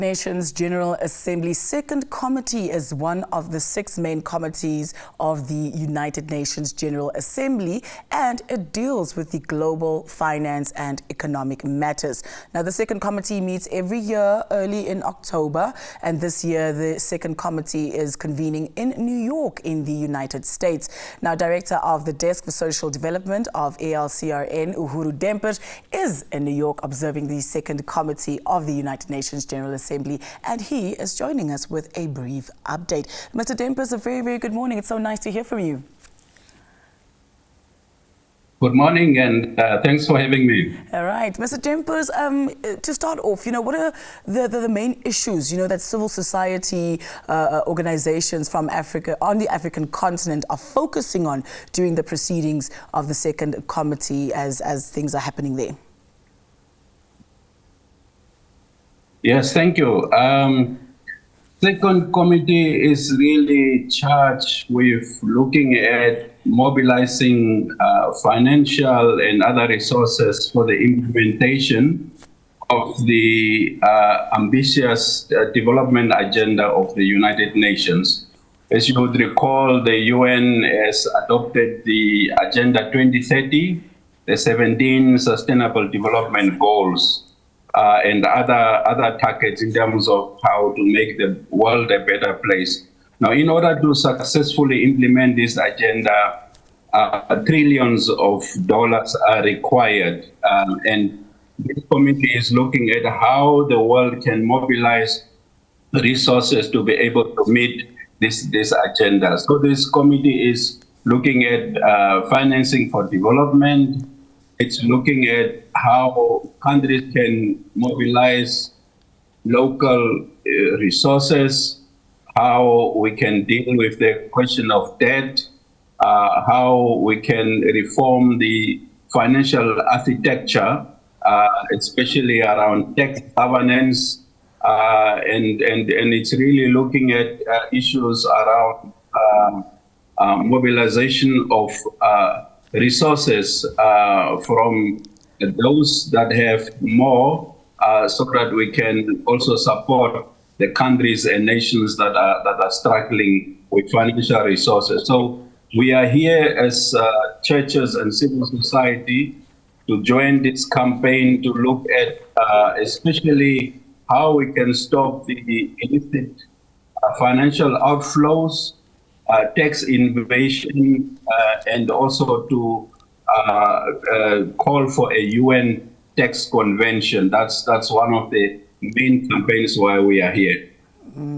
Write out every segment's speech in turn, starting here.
Nations General Assembly Second Committee is one of the 6 main committees of the United Nations General Assembly, and it deals with the global finance and economic matters. Now, the Second Committee meets every year early in October, and this year the Second Committee is convening in New York in the United States. Now, Director of the Desk for Social Development of ELCRN, Uhuru Dempers, is in New York observing the Second Committee of the United Nations General Assembly. And he is joining us with a brief update. Mr. Dempers, a very, very good morning. It's so nice to hear from you. Good morning, and thanks for having me. All right. Mr. Dempers, to start off, what are the main issues, that civil society organizations from Africa, on the African continent, are focusing on during the proceedings of the Second Committee as things are happening there? Yes, thank you. Second Committee is really charged with looking at mobilizing financial and other resources for the implementation of the ambitious development agenda of the United Nations. As you would recall, the UN has adopted the Agenda 2030, the 17 Sustainable Development Goals, and other targets in terms of how to make the world a better place. Now, in order to successfully implement this agenda, trillions of dollars are required. And this committee is looking at how the world can mobilize resources to be able to meet this agenda. So this committee is looking at financing for development. It's looking at how countries can mobilize local resources, how we can deal with the question of debt, how we can reform the financial architecture, especially around tax governance, and it's really looking at issues around mobilization of resources from those that have more, so that we can also support the countries and nations that are struggling with financial resources. So we are here as churches and civil society to join this campaign to look at especially how we can stop the illicit financial outflows, tax innovation, and also to call for a UN tax convention. That's one of the main campaigns why we are here.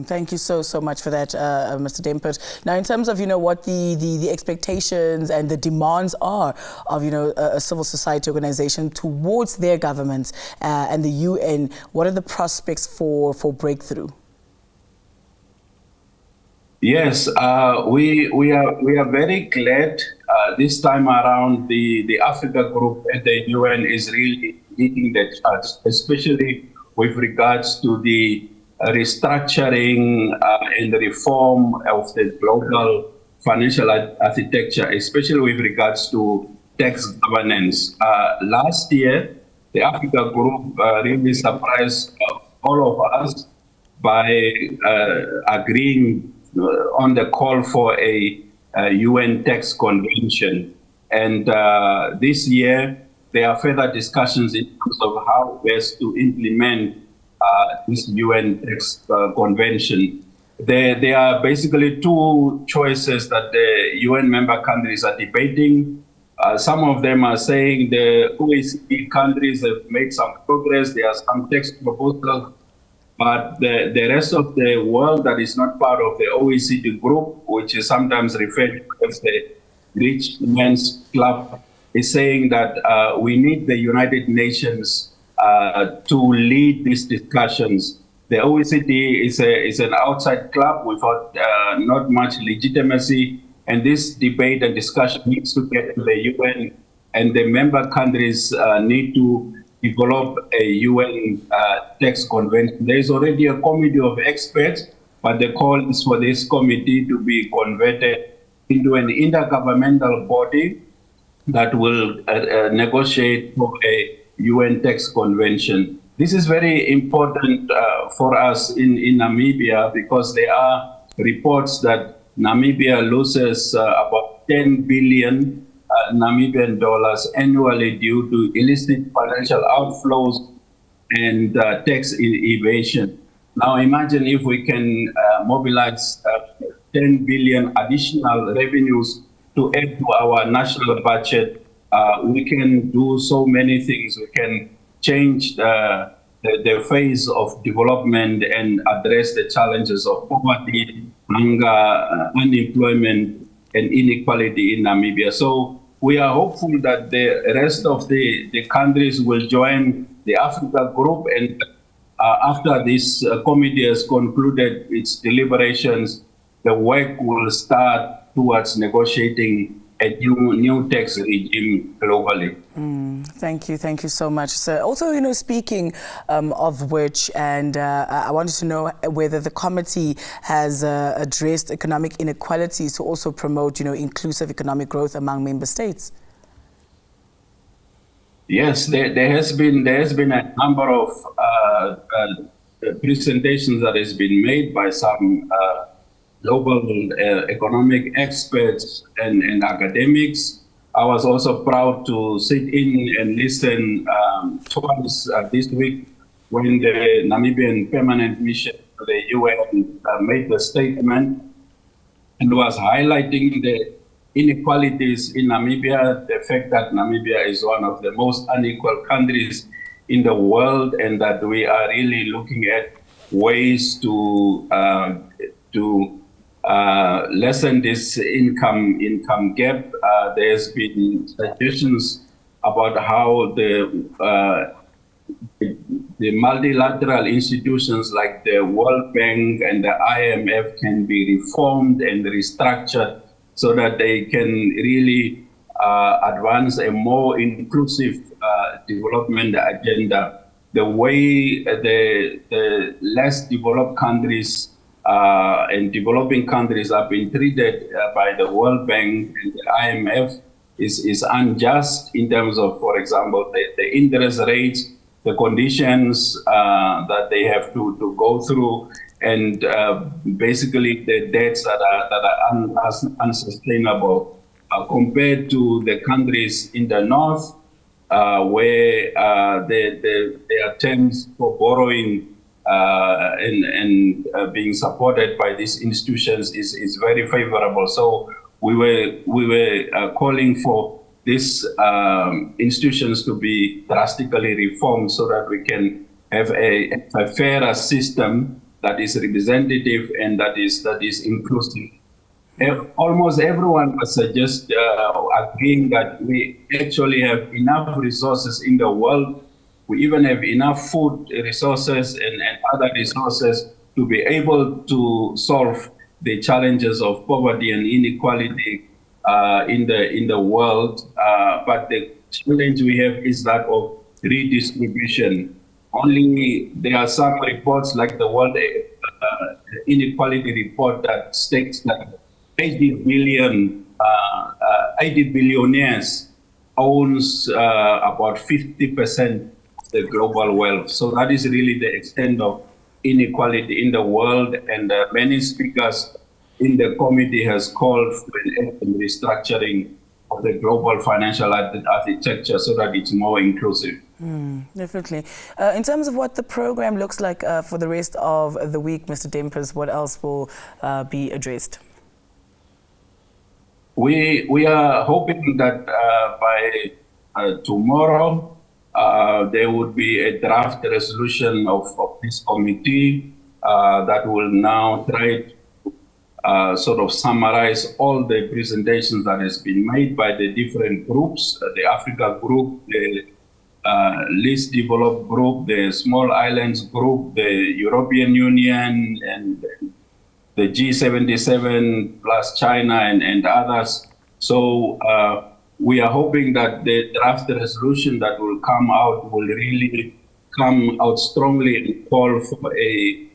Thank you so much for that, Mr. Dempers. Now, in terms of what the expectations and the demands are of a civil society organization towards their governments and the UN, what are the prospects for breakthrough? Yes, we are very glad this time around the Africa group at the UN is really leading the charge, especially with regards to the restructuring and the reform of the global financial architecture, especially with regards to tax governance. Last year, the Africa group really surprised all of us by agreeing on the call for a UN tax convention. And this year, there are further discussions in terms of how best to implement this UN tax convention. There are basically 2 choices that the UN member countries are debating. Some of them are saying the OECD countries have made some progress. There are some tax proposals. But the rest of the world that is not part of the OECD group, which is sometimes referred to as the rich man's club, is saying that we need the United Nations to lead these discussions. The OECD is an outside club without not much legitimacy, and this debate and discussion needs to get to the UN, and the member countries need to develop a UN tax convention. There is already a committee of experts, but the call is for this committee to be converted into an intergovernmental body that will negotiate for a UN tax convention. This is very important for us in Namibia, because there are reports that Namibia loses about 10 billion Namibian dollars annually due to illicit financial outflows and tax evasion. Now imagine if we can mobilize 10 billion additional revenues to add to our national budget. We can do so many things. We can change the phase of development and address the challenges of poverty, hunger, unemployment, and inequality in Namibia. So we are hopeful that the rest of the countries will join the Africa group, and after this committee has concluded its deliberations, the work will start towards negotiating a new tax regime globally. Thank you so much, sir. Also, speaking of which, and I wanted to know whether the committee has addressed economic inequalities to also promote, inclusive economic growth among member states. Yes, there has been a number of presentations that has been made by some global economic experts and academics. I was also proud to sit in and listen twice this week when the Namibian Permanent Mission to the UN made the statement and was highlighting the inequalities in Namibia, the fact that Namibia is one of the most unequal countries in the world, and that we are really looking at ways to lessen this income gap. There's been suggestions about how the multilateral institutions like the World Bank and the IMF can be reformed and restructured so that they can really advance a more inclusive development agenda. The way the less developed countries and developing countries have been treated by the World Bank and the IMF is unjust in terms of, for example, the interest rates, the conditions that they have to go through, and basically the debts that are unsustainable compared to the countries in the north, where the attempts for borrowing and being supported by these institutions is very favorable. So we were calling for these institutions to be drastically reformed so that we can have a fairer system that is representative and that is inclusive. Almost everyone was agreeing that we actually have enough resources in the world. We even have enough food resources and other resources to be able to solve the challenges of poverty and inequality in the world. But the challenge we have is that of redistribution. Only there are some reports like the World Inequality Report that states that 80 billionaires owns about 50% of the global wealth. So that is really the extent of inequality in the world, and many speakers in the committee has called for an restructuring of the global financial architecture so that it's more inclusive. Definitely. In terms of what the program looks like for the rest of the week, Mr. Dempers, what else will be addressed? We are hoping that by tomorrow there would be a draft resolution of this committee that will now try to sort of summarize all the presentations that has been made by the different groups, the Africa group, the least developed group, the small islands group, the European Union, and the G77 plus China and others. So we are hoping that the draft resolution that will come out will really come out strongly and call for a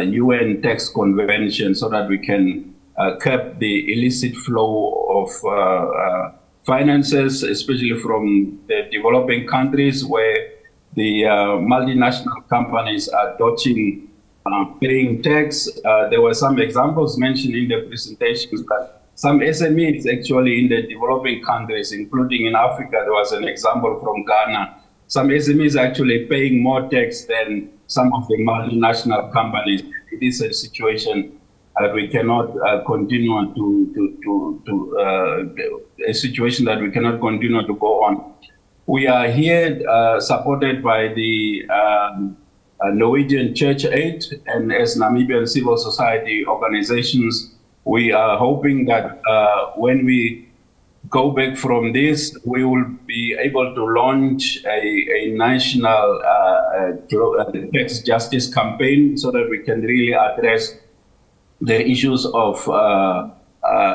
UN tax convention so that we can curb the illicit flow of finances, especially from the developing countries where the multinational companies are dodging paying tax. There were some examples mentioned in the presentations that some SMEs actually in the developing countries, including in Africa, there was an example from Ghana. Some SMEs are actually paying more tax than some of the multinational companies. It is a situation that we cannot continue a situation that we cannot continue to go on. We are here supported by the Norwegian Church Aid, and as Namibian civil society organizations, we are hoping that when we go back from this, we will be able to launch a national tax justice campaign so that we can really address the issues of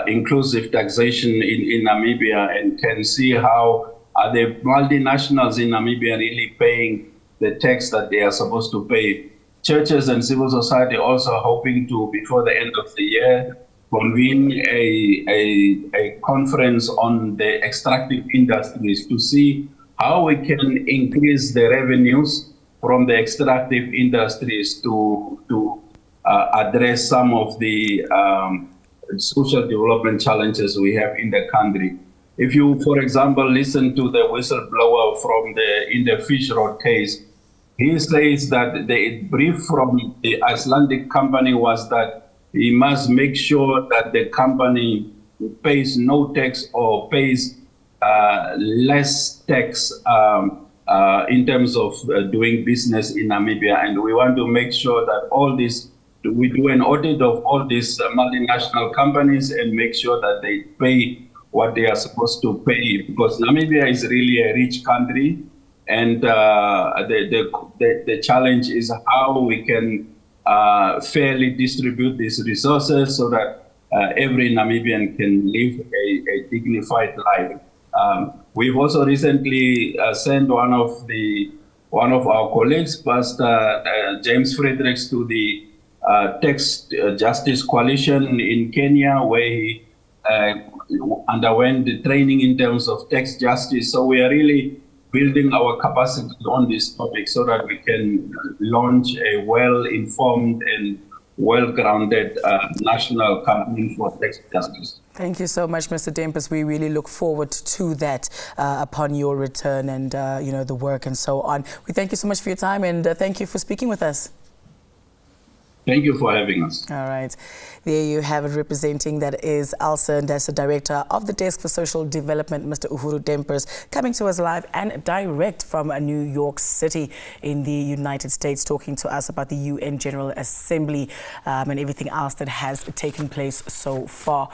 inclusive taxation in Namibia, and can see how are the multinationals in Namibia really paying the tax that they are supposed to pay. Churches and civil society also hoping to, before the end of the year, convene a conference on the extractive industries to see how we can increase the revenues from the extractive industries to address some of the social development challenges we have in the country. If you, for example, listen to the whistleblower in the Fish Road case, he says that the brief from the Icelandic company was that he must make sure that the company pays no tax or pays less tax in terms of doing business in Namibia. And we want to make sure that all this, we do an audit of all these multinational companies and make sure that they pay what they are supposed to pay, because Namibia is really a rich country, and the challenge is how we can fairly distribute these resources so that every Namibian can live a dignified life. We've also recently sent one of our colleagues, Pastor James Fredericks, to the Tax Justice Coalition in Kenya, where he underwent the training in terms of tax justice. So we are really building our capacity on this topic so that we can launch a well-informed and well-grounded national campaign for tax justice. Thank you so much, Mr. Dempers. We really look forward to that upon your return and, the work and so on. We thank you so much for your time, and thank you for speaking with us. Thank you for having us. All right. There you have it, representing, that is ELCRN, and that's the Director of the Desk for Social Development, Mr. Uhuru Dempers, coming to us live and direct from New York City in the United States, talking to us about the UN General Assembly and everything else that has taken place so far.